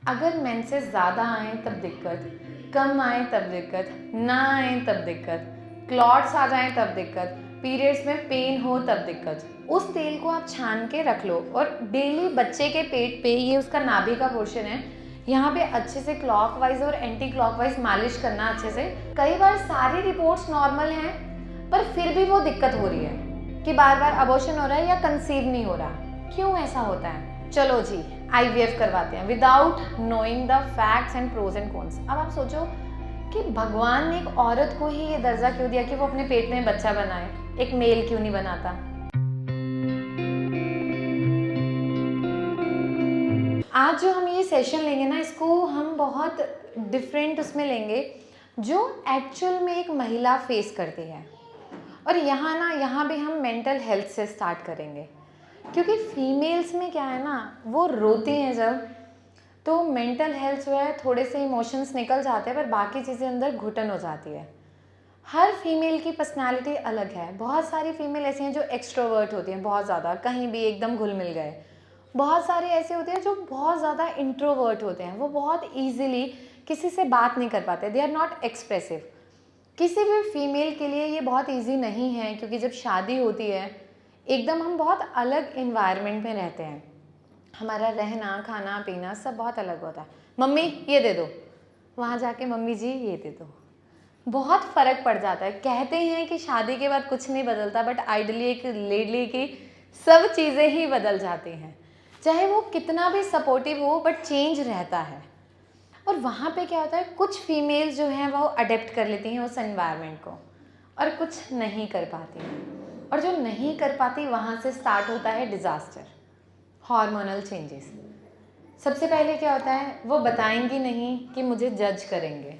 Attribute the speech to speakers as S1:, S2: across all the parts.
S1: अगर मेंसेस ज़्यादा आए तब दिक्कत, कम आए तब दिक्कत, ना आए तब दिक्कत, क्लॉट्स आ जाएं तब दिक्कत, पीरियड्स में पेन हो तब दिक्कत। उस तेल को आप छान के रख लो और डेली बच्चे के पेट पे, ये उसका नाभि का पोर्शन है, यहाँ पे अच्छे से क्लॉकवाइज और एंटी क्लॉकवाइज मालिश करना अच्छे से। कई बार सारी रिपोर्ट्स नॉर्मल हैं पर फिर भी वो दिक्कत हो रही है कि बार बार अबॉर्शन हो रहा है या कंसीव नहीं हो रहा। क्यों ऐसा होता है? चलो जी, IVF करवाते हैं without knowing the facts and pros and cons. अब आप सोचो कि भगवान ने एक औरत को ही ये दर्जा क्यों दिया कि वो अपने पेट में बच्चा बनाए, एक मेल क्यों नहीं बनाता? आज जो हम ये सेशन लेंगे ना, इसको हम बहुत डिफरेंट उसमें लेंगे जो एक्चुअल में एक महिला फेस करती है। और यहाँ भी हम मेंटल हेल्थ से स्टार्ट करेंगे, क्योंकि फीमेल्स में क्या है ना, वो रोती हैं जब, तो मेंटल हेल्थ जो है थोड़े से इमोशंस निकल जाते हैं पर बाकी चीज़ें अंदर घुटन हो जाती है। हर फीमेल की पर्सनालिटी अलग है। बहुत सारी फीमेल ऐसी हैं जो एक्सट्रोवर्ट होती हैं, बहुत ज़्यादा, कहीं भी एकदम घुल मिल गए। बहुत सारे ऐसे होते हैं जो बहुत ज़्यादा इंट्रोवर्ट होते हैं, वो बहुत ईजिली किसी से बात नहीं कर पाते, दे आर नॉट एक्सप्रेसिव। किसी भी फीमेल के लिए ये बहुत ईजी नहीं है, क्योंकि जब शादी होती है एकदम हम बहुत अलग इन्वायरमेंट में रहते हैं, हमारा रहना खाना पीना सब बहुत अलग होता है। मम्मी ये दे दो, वहाँ जाके मम्मी जी ये दे दो, बहुत फ़र्क पड़ जाता है। कहते हैं कि शादी के बाद कुछ नहीं बदलता, बट आइडली एक लेडी की सब चीज़ें ही बदल जाती हैं, चाहे वो कितना भी सपोर्टिव हो, बट चेंज रहता है। और वहाँ पे क्या होता है, कुछ फीमेल्स जो हैं वो अडेप्ट कर लेती हैं उस एनवायरनमेंट को और कुछ नहीं कर पाती हैं। और जो नहीं कर पाती, वहाँ से स्टार्ट होता है डिज़ास्टर, हार्मोनल चेंजेस। सबसे पहले क्या होता है, वो बताएंगी नहीं कि मुझे जज करेंगे,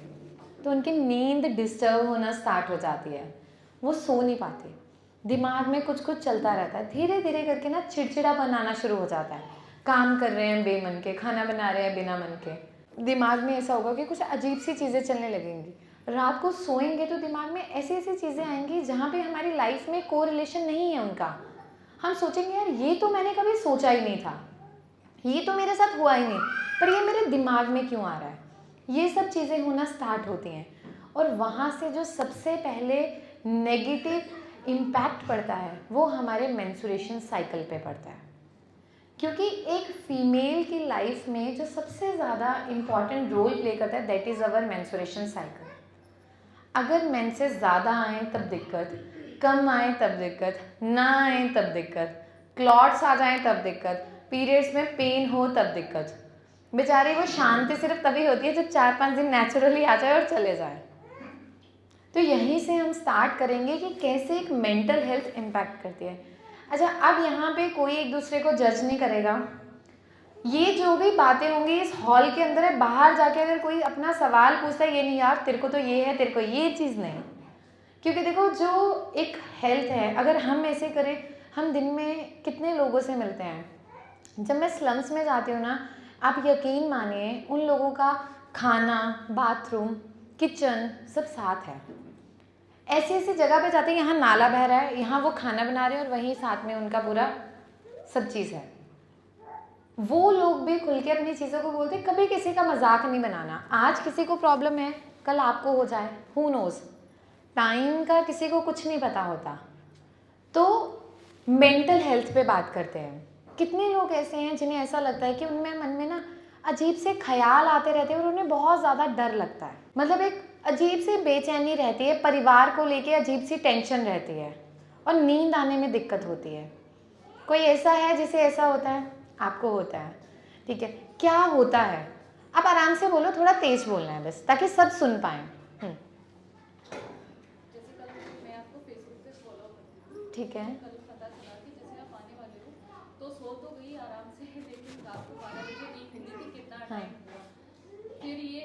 S1: तो उनकी नींद डिस्टर्ब होना स्टार्ट हो जाती है, वो सो नहीं पाती, दिमाग में कुछ कुछ चलता रहता है, धीरे धीरे करके ना चिड़चिड़ापन आना शुरू हो जाता है। काम कर रहे हैं बेमन के, खाना बना रहे हैं बिना मन के, दिमाग में ऐसा होगा कि कुछ अजीब सी चीज़ें चलने लगेंगी। रात को सोएंगे तो दिमाग में ऐसी ऐसी चीज़ें आएंगी जहाँ पे हमारी लाइफ में कोरिलेशन नहीं है उनका। हम सोचेंगे यार ये तो मैंने कभी सोचा ही नहीं था, ये तो मेरे साथ हुआ ही नहीं, पर ये मेरे दिमाग में क्यों आ रहा है। ये सब चीज़ें होना स्टार्ट होती हैं और वहाँ से जो सबसे पहले नेगेटिव इम्पैक्ट पड़ता है वो हमारे मेंस्ट्रुएशन साइकिल पे पड़ता है। क्योंकि एक फीमेल की लाइफ में जो सबसे ज़्यादा इम्पॉर्टेंट रोल प्ले करता है, that is our menstruation cycle. अगर मेंसेस ज़्यादा आए तब दिक्कत, कम आए तब दिक्कत, ना आए तब दिक्कत, क्लॉट्स आ जाएं तब दिक्कत, पीरियड्स में पेन हो तब दिक्कत। बेचारी वो शांति सिर्फ तभी होती है जब 4-5 दिन नेचुरली आ जाए और चले जाए। तो यहीं से हम स्टार्ट करेंगे कि कैसे एक मेंटल हेल्थ इम्पैक्ट करती है। अच्छा, अब यहाँ पे कोई एक दूसरे को जज नहीं करेगा, ये जो भी बातें होंगी इस हॉल के अंदर है, बाहर जाके अगर कोई अपना सवाल पूछता है, ये नहीं यार तेरे को तो ये है, तेरे को ये चीज़ नहीं। क्योंकि देखो, जो एक हेल्थ है, अगर हम ऐसे करें, हम दिन में कितने लोगों से मिलते हैं। जब मैं स्लम्स में जाती हूँ ना, आप यकीन मानिए उन लोगों का खाना, बाथरूम, किचन सब साथ है। ऐसी ऐसी जगह पे जाते हैं, यहाँ नाला बह रहा है, यहाँ वो खाना बना रहे हैं और वहीं साथ में उनका पूरा सब चीज़ है। वो लोग भी खुल के अपनी चीज़ों को बोलते, कभी किसी का मजाक नहीं बनाना। आज किसी को प्रॉब्लम है, कल आपको हो जाए, हु नोज़। टाइम का किसी को कुछ नहीं पता होता। तो मेंटल हेल्थ पे बात करते हैं। कितने लोग ऐसे हैं जिन्हें ऐसा लगता है कि उनमें मन में ना अजीब से ख्याल आते रहते हैं और उन्हें बहुत ज़्यादा डर लगता है, मतलब एक अजीब सी बेचैनी रहती है, परिवार को लेके अजीब सी टेंशन रहती है और नींद आने में दिक्कत होती है। कोई ऐसा है जिसे ऐसा होता है? आपको होता है, ठीक है। क्या होता है? आप आराम से बोलो, थोड़ा तेज बोलना है बस, ताकि सब सुन पाएं।
S2: जैसे कल मैं आपको फेसबुक पे फॉलो करती हूँ,
S1: ठीक है।
S2: कल पता चला कि जैसे आप आने वाले हो तो सो तो गई आराम से, लेकिन रात को 12 बजे नींद खुली थी, कितना
S1: हाँ,
S2: टाइम हुआ, फिर ये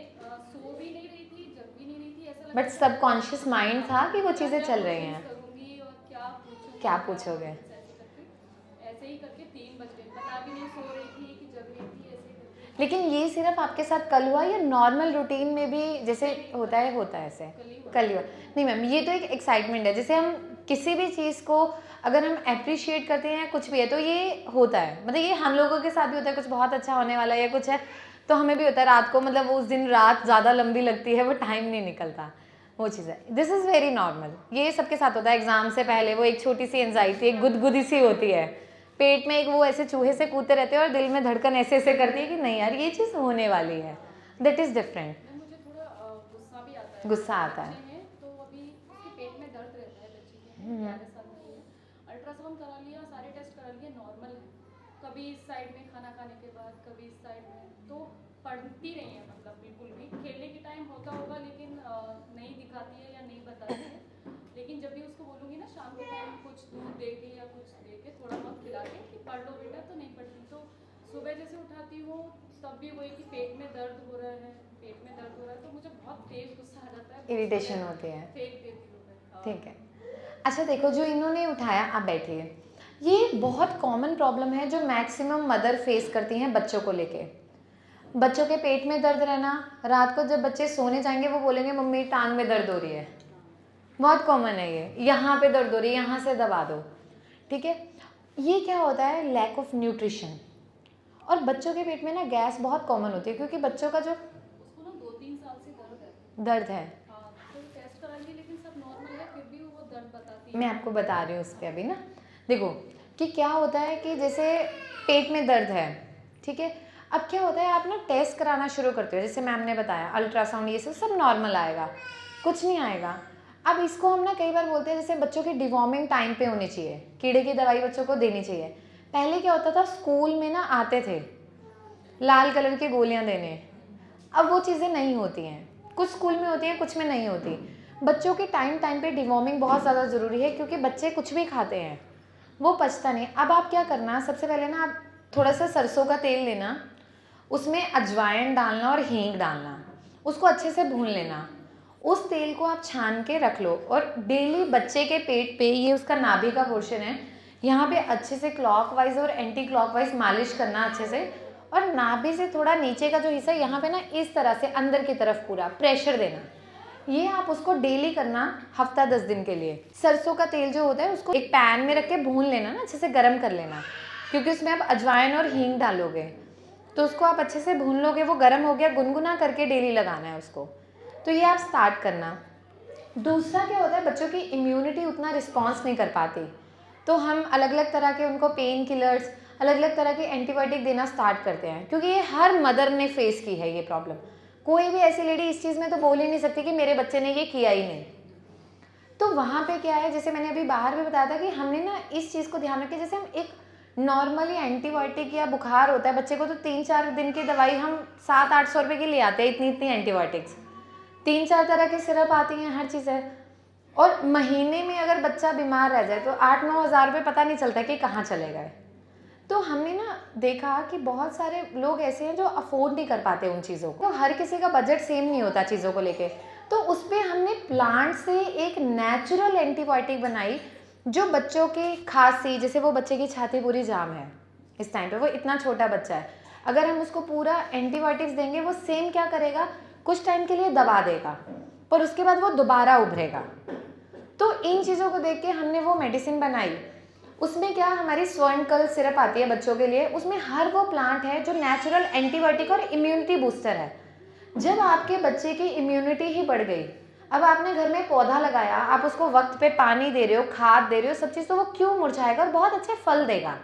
S2: सो भी नहीं रही थी, जग भी नहीं रही थी, ऐसा लग
S1: बट
S2: रहा था
S1: सबकॉन्शियस माइंड था कि वो
S2: क्या
S1: चीज़ें
S2: क्या
S1: चल रही
S2: क्वेश्चंस
S1: हैं।
S2: करूँगी और क्या पूछूंगी,
S1: क्या
S2: क्या
S1: पूछोगे?
S2: क्वेश्चंस, ऐसे ही करके 3 बज गए, पता भी नहीं सो रही थी कि जग रही थी, ऐसे ही करके।
S1: लेकिन ये सिर्फ आपके साथ कल हुआ या नॉर्मल रूटीन में भी जैसे होता है ऐसे? कल ही हुआ? नहीं मैम, ये तो एक एक्साइटमेंट है। जैसे हम किसी भी चीज़ को अगर हम अप्रिशिएट करते हैं, कुछ भी है, तो ये होता है, मतलब ये हम लोगों के साथ भी होता है, कुछ बहुत अच्छा होने वाला है या कुछ है, तो हमें भी होता है रात को, मतलब उस दिन रात ज़्यादा लंबी लगती है, वो टाइम नहीं निकलता, वो चीज़ है। दिस इज़ वेरी नॉर्मल, ये सबके साथ होता है। एग्ज़ाम से पहले वो एक छोटी सी एंजाइटी, एक गुदगुदी सी होती है पेट में, एक वो ऐसे चूहे से कूदते रहते हैं और दिल में धड़कन ऐसे ऐसे करती है कि नहीं यार ये चीज़ होने वाली है। That is different.
S2: मैम मुझे थोड़ा गुस्सा भी आता है।
S1: गुस्सा आता है।
S2: बच्चे हैं तो अभी उसके पेट में दर्द रहता है, बच्चे के हैं 11 साल की है, अल्ट्रासाउंड करा लिया, सारे टेस्ट करा लिए, नॉर्मल है। कभी इस साइड में खाना खाने के बाद, कभी इस साइड में, तो पढ़ती नहीं है, मतलब बिल्कुल भी। खेलने के टाइम होता होगा लेकिन नहीं दिखाती है या नहीं बताती है। लेकिन जब भी उसको बोलूँगी ना शाम के टाइम कुछ दूध दे के या कुछ दे के थोड़ा बहुत खिला के कि पढ़ लो बेटा, तो नहीं पढ़ती। तो सुबह जैसे उठाती हूँ तब भी वही कि पेट में दर्द हो रहा है, पेट में दर्द हो रहा है, तो मुझे बहुत तेज गुस्सा आ जाता है,
S1: इरिटेशन होती है।
S2: फेंक देती हूँ मैं। हाँ।
S1: ठीक है, अच्छा देखो जो इन्होंने उठाया, आप बैठिए, ये बहुत कॉमन प्रॉब्लम है जो मैक्सिमम मदर फेस करती हैं बच्चों को लेके। बच्चों के पेट में दर्द रहना, रात को जब बच्चे सोने जाएंगे वो बोलेंगे मम्मी टांग में दर्द हो रही है, बहुत कॉमन है ये, यहाँ पे दर्द हो रही है, यहाँ से दबा दो, ठीक है। ये क्या होता है, लैक ऑफ न्यूट्रिशन। और बच्चों के पेट में ना गैस बहुत कॉमन होती है, क्योंकि बच्चों का जो
S2: उसको ना 2-3 साल से
S1: दर्द है,
S2: हाँ, तो टेस्ट कराएंगे लेकिन सब नॉर्मल है, फिर भी वो दर्द बताती है।
S1: मैं आपको बता रही हूँ उस पर अभी ना। देखो कि क्या होता है कि जैसे पेट में दर्द है, ठीक है, अब क्या होता है आप ना टेस्ट कराना शुरू करते हो, जैसे मैम ने बताया अल्ट्रासाउंड, ये सब नॉर्मल आएगा, कुछ नहीं आएगा। अब इसको हम ना कई बार बोलते हैं जैसे बच्चों की डिवॉर्मिंग टाइम पे होनी चाहिए, कीड़े की दवाई बच्चों को देनी चाहिए। पहले क्या होता था, स्कूल में ना आते थे लाल कलर की गोलियां देने, अब वो चीज़ें नहीं होती हैं, कुछ स्कूल में होती हैं कुछ में नहीं होती। बच्चों की टाइम टाइम पे डिवॉर्मिंग बहुत ज़्यादा ज़रूरी है, क्योंकि बच्चे कुछ भी खाते हैं वो पचता नहीं। अब आप क्या करना, सबसे पहले ना आप थोड़ा सा सरसों का तेल लेना, उसमें अजवाइन डालना और हींग डालना, उसको अच्छे से भून लेना, उस तेल को आप छान के रख लो, और डेली बच्चे के पेट पे, ये उसका नाभि का पोर्शन है, यहाँ पे अच्छे से क्लॉकवाइज और एंटी क्लॉकवाइज मालिश करना अच्छे से, और नाभि से थोड़ा नीचे का जो हिस्सा है यहाँ पे ना इस तरह से अंदर की तरफ पूरा प्रेशर देना। ये आप उसको डेली करना हफ्ता 10 दिन के लिए। सरसों का तेल जो होता है उसको एक पैन में रख के भून लेना ना, अच्छे से गर्म कर लेना, क्योंकि उसमें आप अजवाइन और हींग डालोगे, तो उसको आप अच्छे से भून लोगे, वो गर्म हो गया, गुनगुना करके डेली लगाना है उसको। तो ये आप स्टार्ट करना। दूसरा क्या होता है, बच्चों की इम्यूनिटी उतना रिस्पॉन्स नहीं कर पाती, तो हम अलग अलग तरह के उनको पेन किलर्स, अलग अलग तरह के एंटीबायोटिक देना स्टार्ट करते हैं, क्योंकि ये हर मदर ने फेस की है ये प्रॉब्लम। कोई भी ऐसी लेडी इस चीज़ में तो बोल ही नहीं सकती कि मेरे बच्चे ने ये किया ही नहीं। तो वहाँ पे क्या है, जैसे मैंने अभी बाहर भी बताया था कि हमने ना इस चीज़ को ध्यान रखें, जैसे हम एक नॉर्मली एंटीबायोटिक या बुखार होता है बच्चे को, तो 3-4 दिन की दवाई हम 700-800 रुपये की ले आते हैं, इतनी इतनी एंटीबायोटिक्स, 3-4 तरह की सिरप आती हैं, हर चीज़ है। और महीने में अगर बच्चा बीमार रह जाए तो 8-9 हज़ार रुपये पता नहीं चलता कि कहाँ चले गए। तो हमने ना देखा कि बहुत सारे लोग ऐसे हैं जो अफोर्ड नहीं कर पाते उन चीज़ों को, तो हर किसी का बजट सेम नहीं होता चीज़ों को लेके, तो उस पर हमने प्लांट से एक नेचुरल एंटीबायोटिक बनाई जो बच्चों की खांसी, जैसे वो बच्चे की छाती पूरी जाम है इस टाइम पे, वो इतना छोटा बच्चा है, अगर हम उसको पूरा एंटीबायोटिक्स देंगे वो सेम क्या करेगा, कुछ टाइम के लिए दबा देगा, पर उसके बाद वो दोबारा उभरेगा। तो इन चीज़ों को देख के हमने वो मेडिसिन बनाई। उसमें क्या, हमारी स्वर्णकल सिरप आती है बच्चों के लिए, उसमें हर वो प्लांट है जो नेचुरल एंटीबायोटिक और इम्यूनिटी बूस्टर है। जब आपके बच्चे की इम्यूनिटी ही बढ़ गई, अब आपने घर में पौधा लगाया, आप उसको वक्त पे पानी दे रहे हो, खाद दे रहे हो, सब चीज़, तो वो क्यों मुरझाएगा और बहुत अच्छे फल देगा।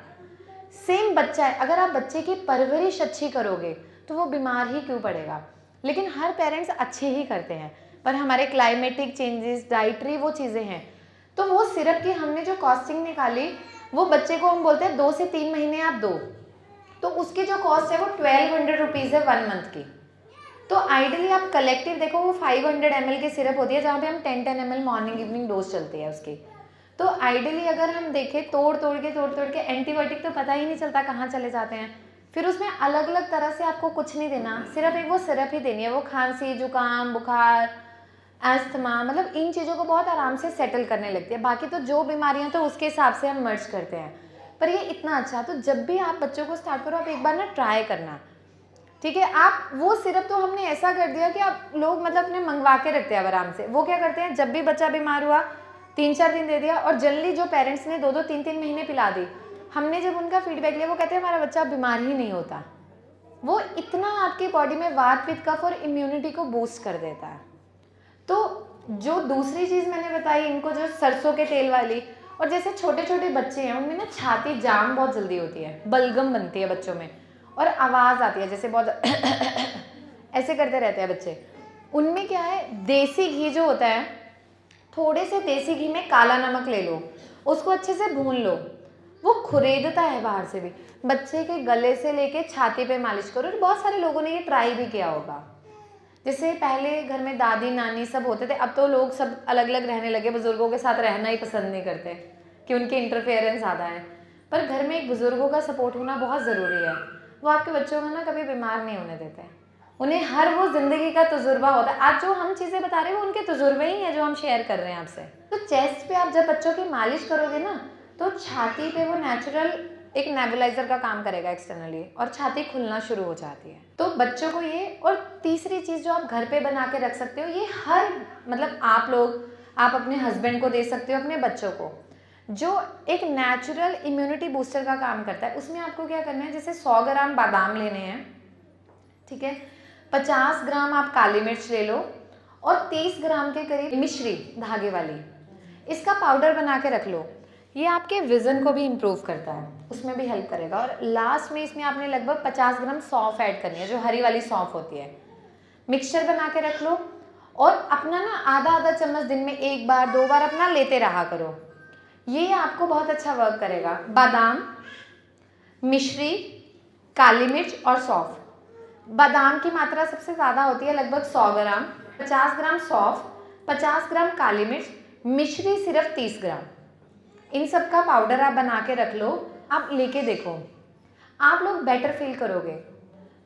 S1: सेम बच्चा है, अगर आप बच्चे की परवरिश अच्छी करोगे तो वो बीमार ही क्यों पड़ेगा। लेकिन हर पेरेंट्स अच्छे ही करते हैं, पर हमारे क्लाइमेटिक चेंजेस, डाइटरी वो चीज़ें हैं। तो वो सिरप की हमने जो कॉस्टिंग निकाली, वो बच्चे को हम बोलते हैं 2 से 3 महीने आप दो, तो उसकी जो कॉस्ट है वो 1200 रुपीज़ है 1 मंथ की। तो आइडियली आप कलेक्टिव देखो, वो 500 ml की सिरप होती है, जहाँ पे हम 10 ml मॉर्निंग इवनिंग डोज चलती है उसकी। तो आइडियली अगर हम देखें तोड़ तोड़ के एंटीबायोटिक तो पता ही नहीं चलता कहाँ चले जाते हैं। फिर उसमें अलग अलग तरह से आपको कुछ नहीं देना, सिर्फ एक वो सिरप ही देनी है, वो खांसी, जुकाम, बुखार, अस्थमा, मतलब इन चीज़ों को बहुत आराम से सेटल करने लगती है। बाकी तो जो बीमारियां तो उसके हिसाब से हम मर्ज करते हैं, पर ये इतना अच्छा। तो जब भी आप बच्चों को स्टार्ट करो, आप एक बार ना ट्राई करना, ठीक है। आप वो सिरप तो हमने ऐसा कर दिया कि आप लोग मतलब अपने मंगवा के रखते हैं आराम से। वो क्या करते हैं, जब भी बच्चा बीमार हुआ 3-4 दिन दे दिया, और जल्दी जो पेरेंट्स ने 2-2 3-3 महीने पिला दी, हमने जब उनका फीडबैक लिया, वो कहते हैं हमारा बच्चा बीमार ही नहीं होता। वो इतना आपकी बॉडी में वात पित्त कफ और इम्यूनिटी को बूस्ट कर देता है। तो जो दूसरी चीज़ मैंने बताई इनको, जो सरसों के तेल वाली, और जैसे छोटे छोटे बच्चे हैं उनमें ना छाती जाम बहुत जल्दी होती है, बलगम बनती है बच्चों में और आवाज़ आती है, जैसे बहुत ऐसे करते रहते हैं बच्चे। उनमें क्या है, देसी घी जो होता है, थोड़े से देसी घी में काला नमक ले लो, उसको अच्छे से भून लो, वो खुरेदता है बाहर से भी। बच्चे के गले से लेके छाती पे मालिश करो। और बहुत सारे लोगों ने ये ट्राई भी किया होगा। जैसे पहले घर में दादी नानी सब होते थे, अब तो लोग सब अलग अलग रहने लगे, बुजुर्गों के साथ रहना ही पसंद नहीं करते कि उनके इंटरफेरेंस ज़्यादा है। पर घर में एक बुजुर्गों का सपोर्ट होना बहुत ज़रूरी है। वो आपके बच्चों को ना कभी बीमार नहीं होने देते, उन्हें हर वो ज़िंदगी का तजुर्बा होता है। आज जो हम चीज़ें बता रहे हैं वो उनके तजुर्बे ही हैं जो हम शेयर कर रहे हैं आपसे। तो चेस्ट पे आप जब बच्चों की मालिश करोगे ना, तो छाती पे वो नेचुरल एक नेबुलाइजर का काम करेगा एक्सटर्नली, और छाती खुलना शुरू हो जाती है। तो बच्चों को ये, और तीसरी चीज़ जो आप घर पे बना के रख सकते हो, ये हर मतलब आप लोग, आप अपने हस्बैंड को दे सकते हो, अपने बच्चों को, जो एक नेचुरल इम्यूनिटी बूस्टर का काम करता है। उसमें आपको क्या करना है, जैसे 100 ग्राम बादाम लेने हैं, ठीक है, 50 ग्राम आप काली मिर्च ले लो और 30 ग्राम के करीब मिश्री धागे वाली, इसका पाउडर बना के रख लो। ये आपके विज़न को भी इम्प्रूव करता है, उसमें भी हेल्प करेगा। और लास्ट में इसमें आपने लगभग 50 ग्राम सौंफ ऐड करनी है, जो हरी वाली सौंफ होती है। मिक्सचर बना के रख लो और अपना ना आधा आधा चम्मच दिन में 1 बार 2 बार अपना लेते रहा करो। ये आपको बहुत अच्छा वर्क करेगा। बादाम, मिश्री, काली मिर्च और सौंफ। बादाम की मात्रा सबसे ज़्यादा होती है, लगभग 100 ग्राम, 50 ग्राम सौंफ, 50 ग्राम काली मिर्च, मिश्री सिर्फ 30 ग्राम। इन सब का पाउडर आप बना के रख लो। आप लेके देखो, आप लोग बेटर फील करोगे।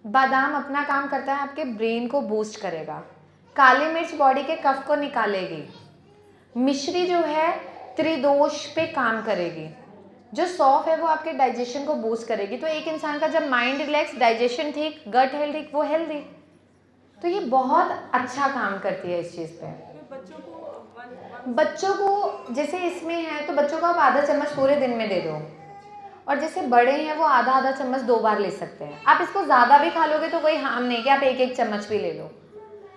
S1: बादाम अपना काम करता है, आपके ब्रेन को बूस्ट करेगा। काली मिर्च बॉडी के कफ को निकालेगी। मिश्री जो है त्रिदोष पे काम करेगी। जो सौंफ है वो आपके डाइजेशन को बूस्ट करेगी। तो एक इंसान का जब माइंड रिलैक्स, डाइजेशन ठीक, गट हेल्थ ठीक, वो हेल्दी। तो ये बहुत अच्छा काम करती है इस चीज़ पे। बच्चों को जैसे इसमें है, तो बच्चों को आप आधा चम्मच पूरे दिन में दे दो, और जैसे बड़े हैं वो आधा आधा चम्मच 2 बार ले सकते हैं। आप इसको ज़्यादा भी खा लोगे तो कोई हार्म नहीं कि आप एक एक चम्मच भी ले लो,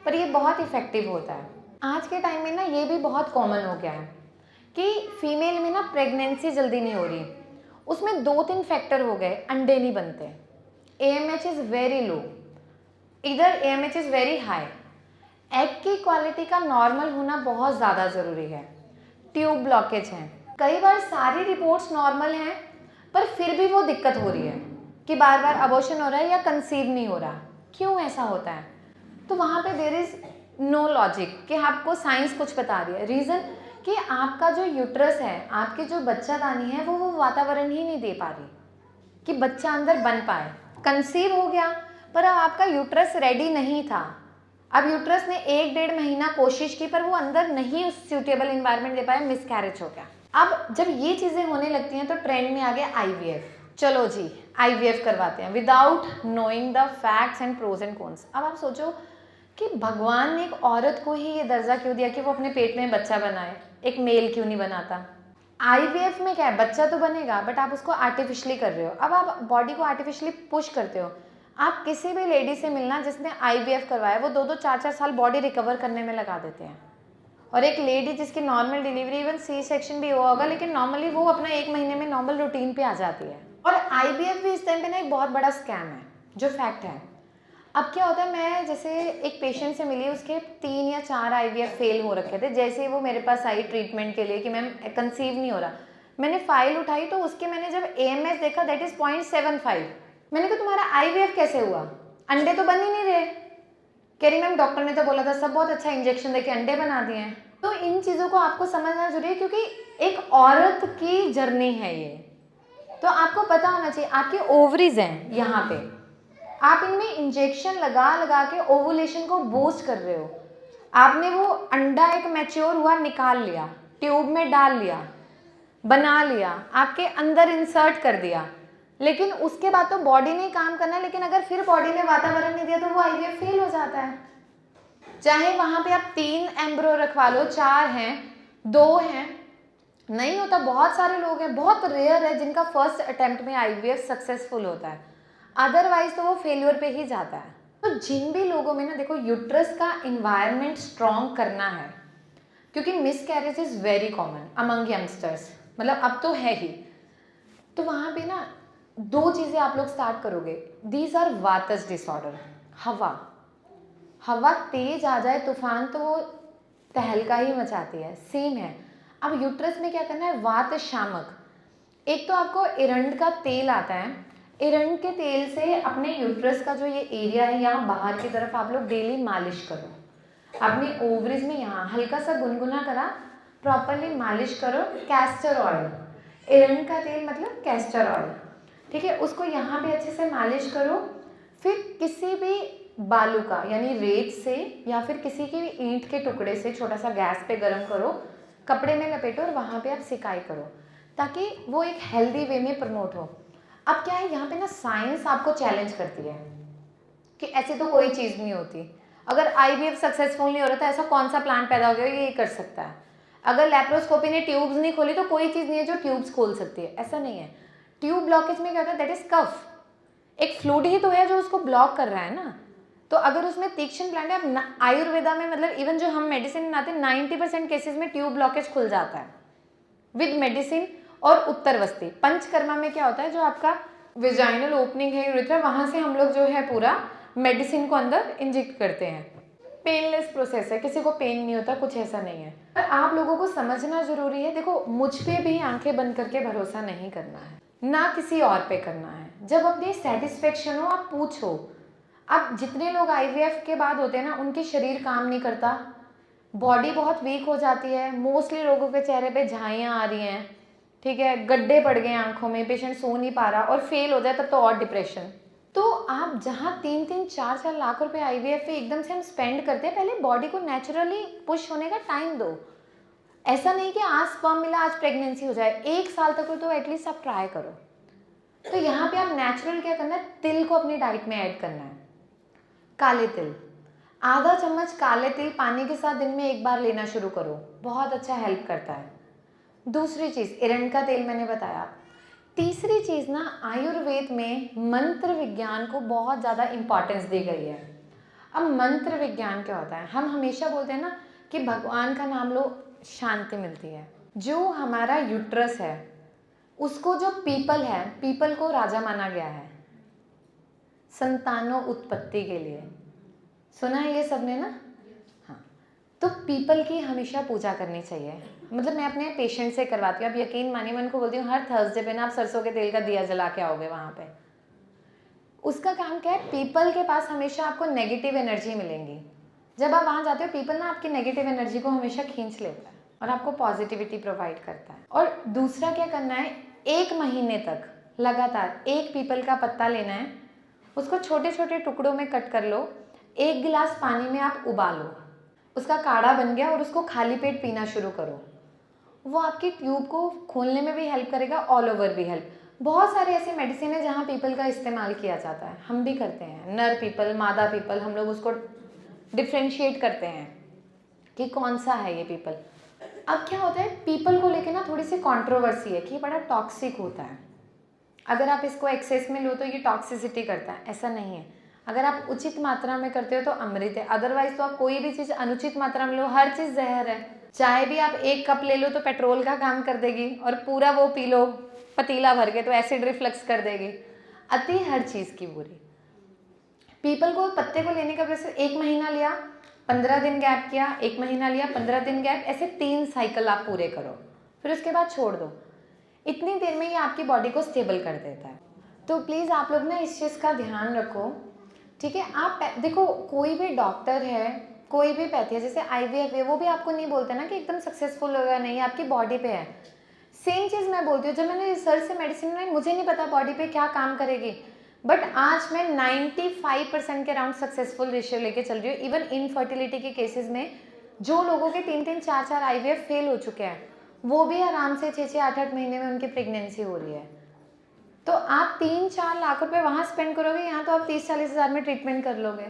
S1: पर ये बहुत इफेक्टिव होता है। आज के टाइम में ना ये भी बहुत कॉमन हो गया है कि फीमेल में ना प्रेगनेंसी जल्दी नहीं हो रही। उसमें 2-3 फैक्टर हो गए, अंडे नहीं बनते, AMH इज़ वेरी लो, इधर AMH is very high. Egg की क्वालिटी का नॉर्मल होना बहुत ज़्यादा ज़रूरी है। ट्यूब ब्लॉकेज है, कई बार सारी रिपोर्ट्स नॉर्मल हैं पर फिर भी वो दिक्कत हो रही है कि बार बार अबॉर्शन हो रहा है या कंसीव नहीं हो रहा। क्यों ऐसा होता है? तो वहाँ पे देयर इज़ नो लॉजिक कि आपको साइंस कुछ बता रही है। रीज़न कि आपका जो यूट्रस है, आपके जो बच्चादानी है, वो वातावरण ही नहीं दे पा रही कि बच्चा अंदर बन पाए। कंसीव हो गया पर अब आपका यूट्रस रेडी नहीं था। अब यूट्रस ने 1-1.5 महीना कोशिश की पर वो अंदर नहीं उस सूटेबल इन्वायरमेंट दे पाया, मिसकैरेज हो गया। अब जब ये चीज़ें होने लगती हैं तो ट्रेंड में आ गया IVF। चलो जी IVF करवाते हैं without knowing the facts and pros and cons. अब आप सोचो कि भगवान ने एक औरत को ही ये दर्जा क्यों दिया कि वो अपने पेट में बच्चा बनाए, एक मेल क्यों नहीं बनाता? IVF में क्या है, बच्चा तो बनेगा बट आप उसको आर्टिफिशियली कर रहे हो। अब आप बॉडी को आर्टिफिशियली पुश करते हो। आप किसी भी लेडी से मिलना जिसने IVF करवाया, वो 2-2 4-4 साल बॉडी रिकवर करने में लगा देते हैं। और एक लेडी जिसकी नॉर्मल डिलीवरी, इवन C-सेक्शन भी हुआ होगा, लेकिन नॉर्मली वो अपना 1 महीने में नॉर्मल रूटीन पे आ जाती है। और IVF भी इस टाइम पे ना एक बहुत बड़ा स्कैम है, जो फैक्ट है। अब क्या होता है, मैं जैसे एक पेशेंट से मिली, उसके 3 या 4 IVF फेल हो रखे थे। जैसे ही वो मेरे पास आई ट्रीटमेंट के लिए कि मैम कंसीव नहीं हो रहा, मैंने फाइल उठाई तो उसके मैंने जब AMH देखा दैट इज़ 0.75। मैंने कहा तुम्हारा IVF कैसे हुआ, अंडे तो बन ही नहीं रहे। कह रही मैम डॉक्टर ने तो बोला था, सब बहुत अच्छा इंजेक्शन देके अंडे बना दिए हैं। तो इन चीज़ों को आपको समझना जरूरी है क्योंकि एक औरत की जर्नी है ये। तो आपको पता होना चाहिए आपकी ओवरीज हैं यहाँ पे, आप इनमें इंजेक्शन लगा लगा के ओवुलेशन को बूस्ट कर रहे हो। आपने वो अंडा एक मैच्योर हुआ निकाल लिया, ट्यूब में डाल लिया, बना लिया, आपके अंदर इंसर्ट कर दिया, लेकिन उसके बाद तो बॉडी ने काम करना है। लेकिन अगर फिर बॉडी ने वातावरण नहीं दिया तो वो IVF फेल हो जाता है। चाहे वहाँ पे आप 3 एम्ब्रो रखवा लो, 4 हैं, 2 हैं, नहीं होता। बहुत सारे लोग हैं, बहुत रेयर है जिनका फर्स्ट अटेम्प्ट में IVF सक्सेसफुल होता है। अदरवाइज तो वो फेल्योर पे ही जाता है। तो जिन भी लोगों में ना देखो यूट्रस का इन्वायरमेंट स्ट्रॉन्ग करना है, क्योंकि miss carriage is very common among youngsters, मतलब अब तो है ही, तो वहाँ पे ना 2 चीज़ें आप लोग स्टार्ट करोगे। These are vata's disorder. हवा हवा तेज आ जाए तूफान तो वो तहलका ही मचाती है, सेम है। अब यूट्रस में क्या करना है, वात शामक। एक तो आपको एरंड का तेल आता है, एरंड के तेल से अपने यूट्रस का जो ये एरिया है यहाँ बाहर की तरफ आप लोग डेली मालिश करो। अपने ओवरीज में यहाँ हल्का सा गुनगुना करा, प्रॉपरली मालिश करो। कैस्टर ऑयल, एरंड का तेल मतलब कैस्टर ऑयल, ठीक है, उसको यहाँ पे अच्छे से मालिश करो। फिर किसी भी बालू का यानी रेत से या फिर किसी की भी ईंट के टुकड़े से छोटा सा गैस पे गरम करो, कपड़े में लपेटो और वहाँ पे आप सिकाई करो, ताकि वो एक हेल्दी वे में प्रमोट हो। अब क्या है, यहाँ पे ना साइंस आपको चैलेंज करती है कि ऐसी तो कोई चीज़ नहीं होती। अगर आईवीएफ सक्सेसफुल नहीं हो रहा था, ऐसा कौन सा प्लांट पैदा हो गया ये कर सकता है। अगर लेप्रोस्कोपी ने ट्यूब्स नहीं खोली तो कोई चीज़ नहीं है जो ट्यूब्स खोल सकती है, ऐसा नहीं है। ट्यूब ब्लॉकेज में क्या होता है, दैट इज कफ, एक फ्लूइड ही तो है जो उसको ब्लॉक कर रहा है ना। तो अगर उसमें तीक्ष्ण प्लांट है, अब आयुर्वेदा में मतलब इवन जो हम मेडिसिन बनाते हैं 90% केसेस में ट्यूब ब्लॉकेज खुल जाता है विद मेडिसिन। और उत्तरवस्ती पंचकर्मा में क्या होता है, जो आपका विजाइनल ओपनिंग है यूरेथ्रा, वहां से हम लोग जो है पूरा मेडिसिन को अंदर इंजेक्ट करते हैं। पेनलेस प्रोसेस है, किसी को पेन नहीं होता, कुछ ऐसा नहीं है। पर आप लोगों को समझना जरूरी है, देखो मुझ पे भी आंखें बंद करके भरोसा नहीं करना है, ना किसी और पे करना है। जब अपनी सेटिस्फेक्शन हो आप पूछो। अब जितने लोग आईवीएफ के बाद होते हैं ना, उनके शरीर काम नहीं करता, बॉडी बहुत वीक हो जाती है, मोस्टली लोगों के चेहरे पे झाइयाँ आ रही हैं, ठीक है, गड्ढे पड़ गए आंखों में, पेशेंट सो नहीं पा रहा और फेल हो जाए तब तो और डिप्रेशन। तो आप जहाँ 3-4 लाख रुपए आईवीएफ पे एकदम से हम स्पेंड करते हैं, पहले बॉडी को नेचुरली पुश होने का टाइम दो। ऐसा नहीं कि आज स्पर्म मिला आज प्रेगनेंसी हो जाए, 1 साल तक तो एटलीस्ट आप ट्राई करो। तो यहाँ पे आप नेचुरल क्या करना है, तिल को अपनी डाइट में ऐड करना है। काले तिल, आधा चम्मच काले तिल पानी के साथ दिन में 1 बार लेना शुरू करो, बहुत अच्छा हेल्प करता है। दूसरी चीज़ एरंड का तेल मैंने बताया। तीसरी चीज़ ना, आयुर्वेद में मंत्र विज्ञान को बहुत ज़्यादा इम्पॉर्टेंस दी गई है। अब मंत्र विज्ञान क्या होता है, हम हमेशा बोलते हैं ना कि भगवान का नाम लो शांति मिलती है। जो हमारा यूट्रस है उसको जो पीपल है, पीपल को राजा माना गया है संतानों उत्पत्ति के लिए, सुना है ये सबने ना। हाँ, तो पीपल की हमेशा पूजा करनी चाहिए। मतलब मैं अपने पेशेंट से करवाती हूँ, अब यकीन मानिए मैं उनको बोलती हूँ हर थर्सडे पे ना आप सरसों के तेल का दिया जला के आओगे वहाँ पे। उसका काम क्या है, पीपल के पास हमेशा आपको नेगेटिव एनर्जी मिलेंगी। जब आप वहाँ जाते हो पीपल ना आपकी नेगेटिव एनर्जी को हमेशा खींच लेता है और आपको पॉजिटिविटी प्रोवाइड करता है। और दूसरा क्या करना है, 1 महीने तक लगातार 1 पीपल का पत्ता लेना है, उसको छोटे छोटे टुकड़ों में कट कर लो, 1 गिलास पानी में आप उबालो, उसका काढ़ा बन गया और उसको खाली पेट पीना शुरू करो। वो आपकी ट्यूब को खोलने में भी हेल्प करेगा, ऑल ओवर भी हेल्प। बहुत सारे ऐसे मेडिसिन है जहाँ पीपल का इस्तेमाल किया जाता है, हम भी करते हैं। नर पीपल, मादा पीपल, हम लोग उसको डिफ्रेंशिएट करते हैं कि कौन सा है ये पीपल। अब क्या होता है, पीपल को लेके ना थोड़ी सी कंट्रोवर्सी है कि ये बड़ा टॉक्सिक होता है, अगर आप इसको एक्सेस में लो तो ये टॉक्सिसिटी करता है, ऐसा नहीं है। अगर आप उचित मात्रा में करते हो तो अमृत है, अदरवाइज तो आप कोई भी चीज़ अनुचित मात्रा में लो, हर चीज़ जहर है। चाय भी आप 1 कप ले लो तो पेट्रोल का काम कर देगी, और पूरा वो पी लो पतीला भर के तो एसिड रिफ्लक्स कर देगी। अति हर चीज़ की बुरी। पीपल को पत्ते को लेने का वैसे 1 महीना लिया, 15 दिन गैप किया, 1 महीना लिया, 15 दिन गैप, ऐसे 3 साइकिल आप पूरे करो, फिर उसके बाद छोड़ दो। इतनी देर में ये आपकी बॉडी को स्टेबल कर देता है। तो प्लीज़ आप लोग ना इस चीज़ का ध्यान रखो, ठीक है। आप देखो कोई भी डॉक्टर है, कोई भी पैथी है, जैसे आईवीएफ है, वो भी आपको नहीं बोलते ना कि एकदम सक्सेसफुल होगा, नहीं, आपकी बॉडी पे है। सेम चीज़ मैं बोलती हूँ, जब मैंने रिसर्च से मेडिसिन बनाई मुझे नहीं पता बॉडी पे क्या काम करेगी, बट आज मैं 95% के अराउंड सक्सेसफुल रेशियो लेके चल रही हूँ। इवन इनफर्टिलिटी के केसेस में जो लोगों के 3-3, 4-4 आईवीएफ फेल हो चुके हैं, वो भी आराम से 6-6, 8-8 महीने में उनकी प्रेगनेंसी हो रही है। तो आप 3-4 लाख रुपए वहाँ स्पेंड करोगे, यहाँ तो आप 30-40 हज़ार में ट्रीटमेंट कर लोगे।